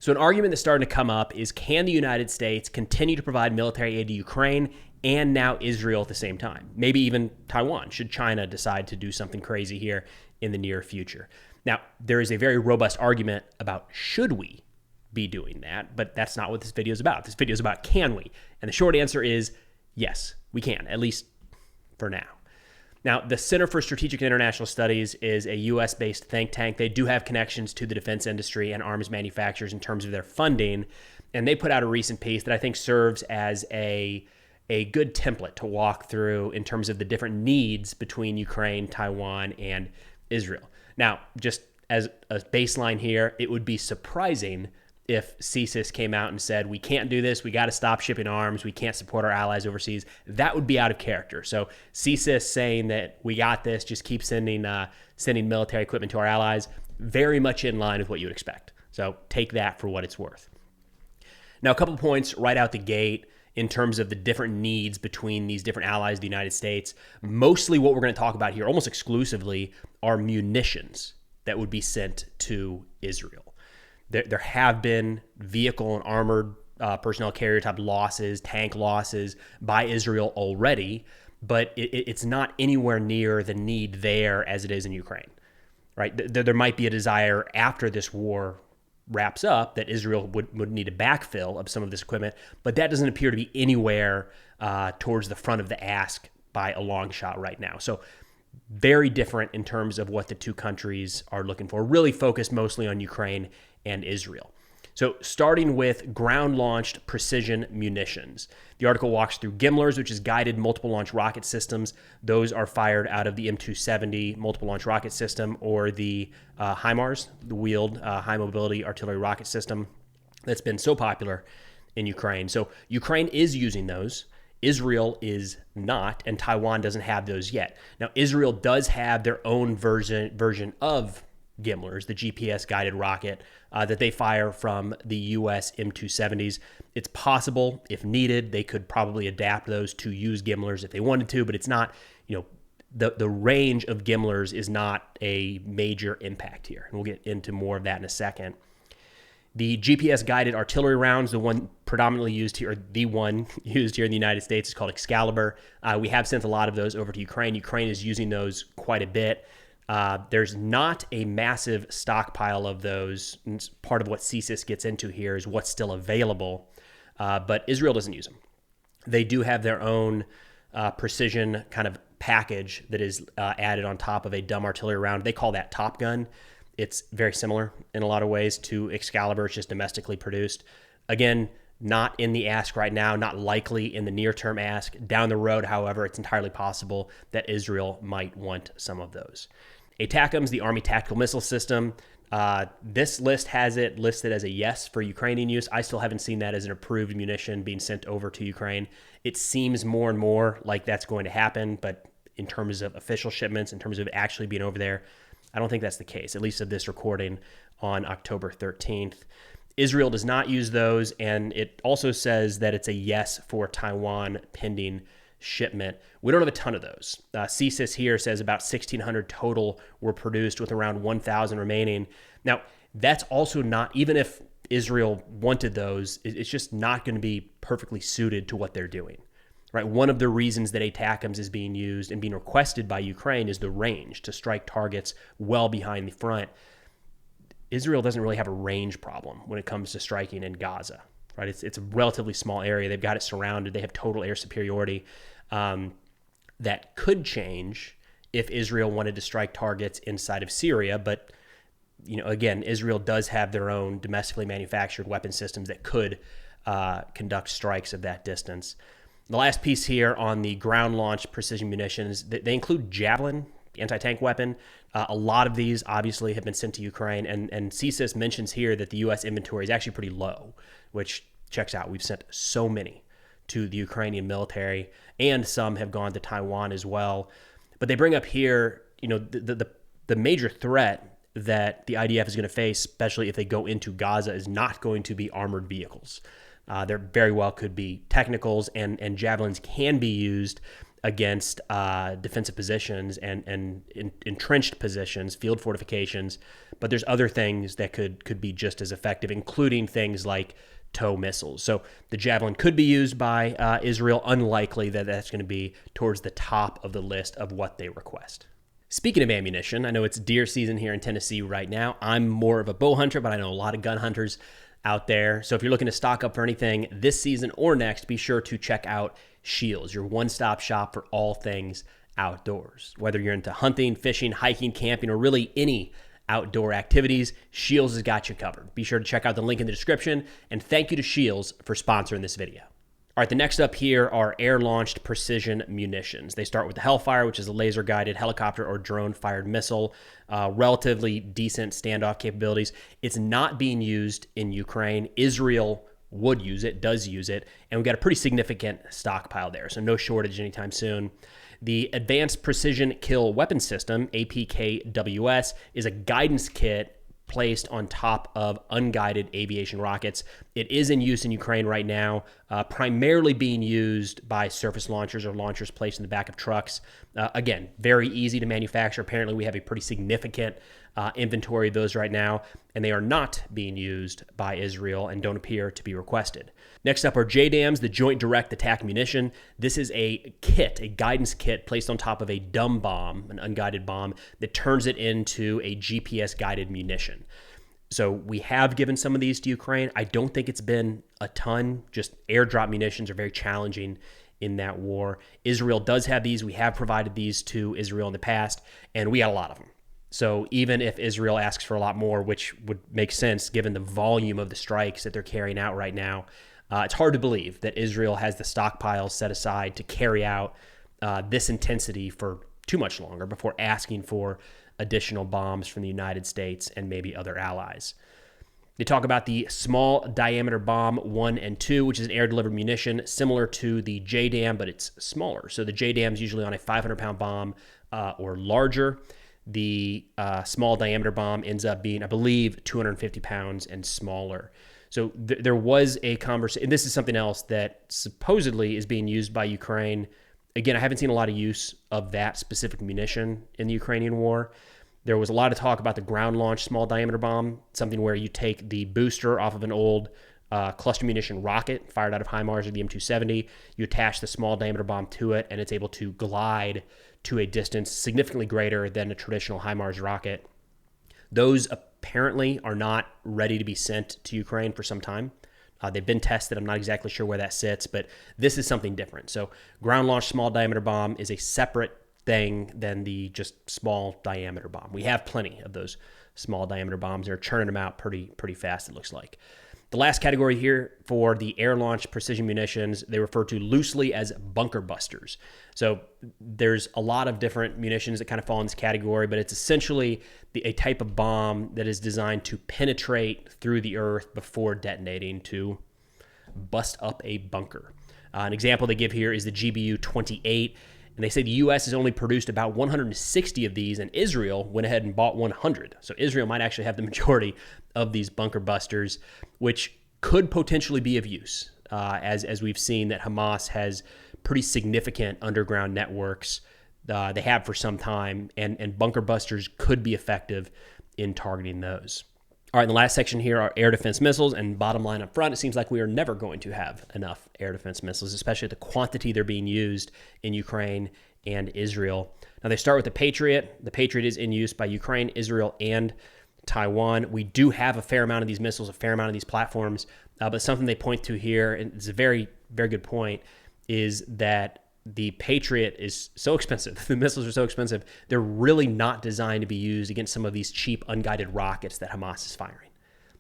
So an argument that's starting to come up is, can the United States continue to provide military aid to Ukraine and now Israel at the same time? Maybe even Taiwan, should China decide to do something crazy here in the near future. Now, there is a very robust argument about should we be doing that, but that's not what this video is about. This video is about can we? And the short answer is yes, we can, at least for now. Now, the Center for Strategic and International Studies is a U.S.-based think tank. They do have connections to the defense industry and arms manufacturers in terms of their funding, and they put out a recent piece that I think serves as a good template to walk through in terms of the different needs between Ukraine, Taiwan, and Israel. Now, just as a baseline here, it would be surprising if CSIS came out and said, we can't do this, we got to stop shipping arms, we can't support our allies overseas. That would be out of character. So CSIS saying that we got this, just keep sending military equipment to our allies, very much in line with what you would expect. So take that for what it's worth. Now, a couple points right out the gate in terms of the different needs between these different allies of the United States. Mostly what we're going to talk about here, almost exclusively, are munitions that would be sent to Israel. There have been vehicle and armored personnel carrier type losses, tank losses by Israel already, but it's not anywhere near the need there as it is in Ukraine, right? There might be a desire after this war wraps up that Israel would need a backfill of some of this equipment, but that doesn't appear to be anywhere towards the front of the ask by a long shot right now. So very different in terms of what the two countries are looking for, really focused mostly on Ukraine and Israel. So starting with ground-launched precision munitions. The article walks through GMLRS, which is guided multiple launch rocket systems. Those are fired out of the M270 multiple launch rocket system, or the HIMARS, the wheeled high mobility artillery rocket system that's been so popular in Ukraine. So Ukraine is using those. Israel is not, and Taiwan doesn't have those yet. Now, Israel does have their own version of GMLRS, the GPS-guided rocket that they fire from the U.S. M270s. It's possible, if needed, they could probably adapt those to use GMLRS if they wanted to, but it's not, the range of GMLRS is not a major impact here. And we'll get into more of that in a second. The GPS-guided artillery rounds, the one predominantly used here, or the one used here in the United States, is called Excalibur. We have sent a lot of those over to Ukraine. Ukraine is using those quite a bit. There's not a massive stockpile of those. And part of what CSIS gets into here is what's still available, but Israel doesn't use them. They do have their own precision kind of package that is added on top of a dumb artillery round. They call that Top Gun. It's very similar in a lot of ways to Excalibur. It's just domestically produced. Again, not in the ask right now, not likely in the near-term ask. Down the road, however, it's entirely possible that Israel might want some of those. ATACMS, the Army Tactical Missile System. This list has it listed as a yes for Ukrainian use. I still haven't seen that as an approved munition being sent over to Ukraine. It seems more and more like that's going to happen, but in terms of official shipments, in terms of actually being over there, I don't think that's the case, at least of this recording on October 13th. Israel does not use those, and it also says that it's a yes for Taiwan pending shipment. We don't have a ton of those. CSIS here says about 1,600 total were produced, with around 1,000 remaining. Now, that's also not, even if Israel wanted those, it's just not going to be perfectly suited to what they're doing. Right? One of the reasons that ATACMS is being used and being requested by Ukraine is the range to strike targets well behind the front. Israel doesn't really have a range problem when it comes to striking in Gaza. Right? It's a relatively small area. They've got it surrounded. They have total air superiority. That could change if Israel wanted to strike targets inside of Syria. But, again, Israel does have their own domestically manufactured weapon systems that could conduct strikes of that distance. The last piece here on the ground-launched precision munitions, they include Javelin, the anti-tank weapon. A lot of these, obviously, have been sent to Ukraine, and CSIS mentions here that the U.S. inventory is actually pretty low, which checks out. We've sent so many to the Ukrainian military, and some have gone to Taiwan as well. But they bring up here, the major threat that the IDF is going to face, especially if they go into Gaza, is not going to be armored vehicles. There very well could be technicals, and javelins can be used against defensive positions and entrenched positions, field fortifications. But there's other things that could be just as effective, including things like TOW missiles. So the Javelin could be used by Israel. Unlikely that that's going to be towards the top of the list of what they request. Speaking of ammunition, I know it's deer season here in Tennessee right now. I'm more of a bow hunter, but I know a lot of gun hunters out there. So if you're looking to stock up for anything this season or next, be sure to check out Shields, your one-stop shop for all things outdoors. Whether you're into hunting, fishing, hiking, camping, or really any outdoor activities, Shields has got you covered. Be sure to check out the link in the description, and thank you to Shields for sponsoring this video. All right, the next up here are air-launched precision munitions. They start with the Hellfire, which is a laser-guided helicopter or drone-fired missile, relatively decent standoff capabilities. It's not being used in Ukraine. Israel would use it, does use it, and we've got a pretty significant stockpile there, so no shortage anytime soon. The Advanced Precision Kill Weapon System, APKWS, is a guidance kit placed on top of unguided aviation rockets. It is in use in Ukraine right now, primarily being used by surface launchers or launchers placed in the back of trucks. Again, very easy to manufacture. Apparently, we have a pretty significant inventory of those right now, and they are not being used by Israel and don't appear to be requested. Next up are JDAMs, the Joint Direct Attack Munition. This is a kit, a guidance kit placed on top of a dumb bomb, an unguided bomb, that turns it into a GPS-guided munition. So we have given some of these to Ukraine. I don't think it's been a ton. Just airdrop munitions are very challenging in that war. Israel does have these. We have provided these to Israel in the past, and we got a lot of them. So even if Israel asks for a lot more, which would make sense given the volume of the strikes that they're carrying out right now, it's hard to believe that Israel has the stockpiles set aside to carry out this intensity for too much longer before asking for additional bombs from the United States and maybe other allies. They talk about the Small Diameter Bomb 1 and 2, which is an air-delivered munition similar to the JDAM, but it's smaller. So the JDAM is usually on a 500-pound bomb or larger. The Small Diameter Bomb ends up being, I believe, 250 pounds and smaller. So there was a conversation, and this is something else that supposedly is being used by Ukraine. Again, I haven't seen a lot of use of that specific munition in the Ukrainian war. There was a lot of talk about the ground-launched small diameter bomb, something where you take the booster off of an old cluster munition rocket fired out of HIMARS or the M270, you attach the small diameter bomb to it, and it's able to glide to a distance significantly greater than a traditional HIMARS rocket. Those apparently are not ready to be sent to Ukraine for some time. They've been tested. I'm not exactly sure where that sits, but this is something different. So ground-launched small diameter bomb is a separate thing than the just small diameter bomb. We have plenty of those small diameter bombs. They're churning them out pretty fast, it looks like. The last category here for the air-launched precision munitions, they refer to loosely as bunker busters. So there's a lot of different munitions that kind of fall in this category, but it's essentially a type of bomb that is designed to penetrate through the earth before detonating to bust up a bunker. An example they give here is the GBU-28, and they say the U.S. has only produced about 160 of these, and Israel went ahead and bought 100. So Israel might actually have the majority of these bunker busters, which could potentially be of use, as we've seen that Hamas has pretty significant underground networks. They have for some time, and bunker busters could be effective in targeting those. All right, in the last section here are air defense missiles, and bottom line up front, it seems like we are never going to have enough air defense missiles, especially at the quantity they're being used in Ukraine and Israel. Now, they start with the Patriot. The Patriot is in use by Ukraine, Israel, and Taiwan. We do have a fair amount of these missiles, a fair amount of these platforms, but something they point to here, and it's a very, very good point, is that the Patriot is so expensive. The missiles are so expensive. They're really not designed to be used against some of these cheap unguided rockets that Hamas is firing.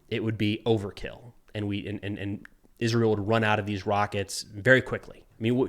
It would be overkill, and Israel would run out of these rockets very quickly. I mean,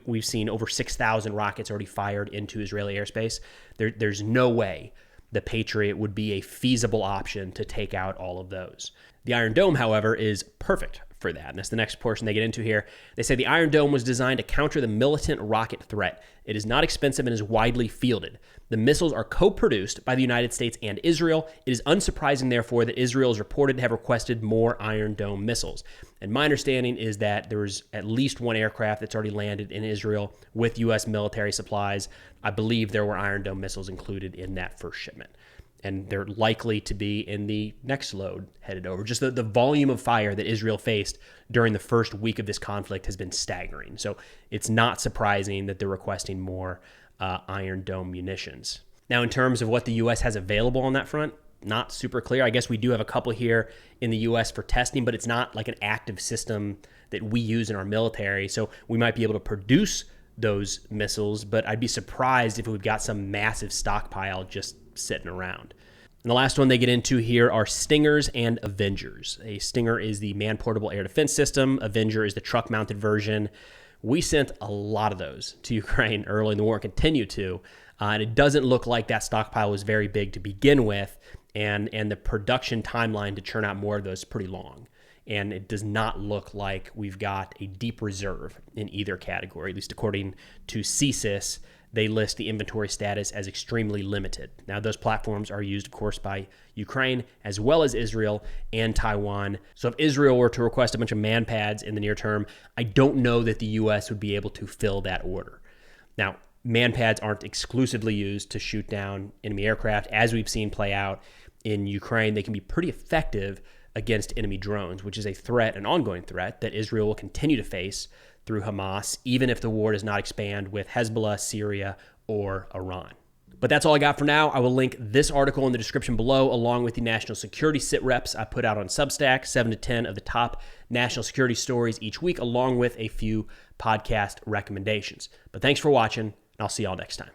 we've seen over 6,000 rockets already fired into Israeli airspace. There's no way the Patriot would be a feasible option to take out all of those. The Iron Dome, however, is perfect for that. And that's the next portion they get into here. They say the Iron Dome was designed to counter the militant rocket threat. It is not expensive and is widely fielded. The missiles are co-produced by the United States and Israel. It is unsurprising, therefore, that Israel is reported to have requested more Iron Dome missiles. And my understanding is that there's at least one aircraft that's already landed in Israel with U.S. military supplies. I believe there were Iron Dome missiles included in that first shipment. And they're likely to be in the next load headed over. Just the volume of fire that Israel faced during the first week of this conflict has been staggering. So it's not surprising that they're requesting more Iron Dome munitions. Now, in terms of what the U.S. has available on that front, not super clear. I guess we do have a couple here in the U.S. for testing, but it's not like an active system that we use in our military. So we might be able to produce those missiles, but I'd be surprised if we've got some massive stockpile just sitting around. And the last one they get into here are Stingers and Avengers. A Stinger is the man-portable air defense system. Avenger is the truck-mounted version. We sent a lot of those to Ukraine early in the war and continue to. And it doesn't look like that stockpile was very big to begin with. And the production timeline to churn out more of those is pretty long. And it does not look like we've got a deep reserve in either category, at least according to CSIS. They list the inventory status as extremely limited. Now, those platforms are used, of course, by Ukraine as well as Israel and Taiwan. So if Israel were to request a bunch of man pads in the near term, I don't know that the U.S. would be able to fill that order. Now, man pads aren't exclusively used to shoot down enemy aircraft. As we've seen play out in Ukraine, they can be pretty effective against enemy drones, which is a threat, an ongoing threat that Israel will continue to face through Hamas, even if the war does not expand with Hezbollah, Syria, or Iran. But that's all I got for now. I will link this article in the description below, along with the national security sit reps I put out on Substack, 7 to 10 of the top national security stories each week, along with a few podcast recommendations. But thanks for watching, and I'll see y'all next time.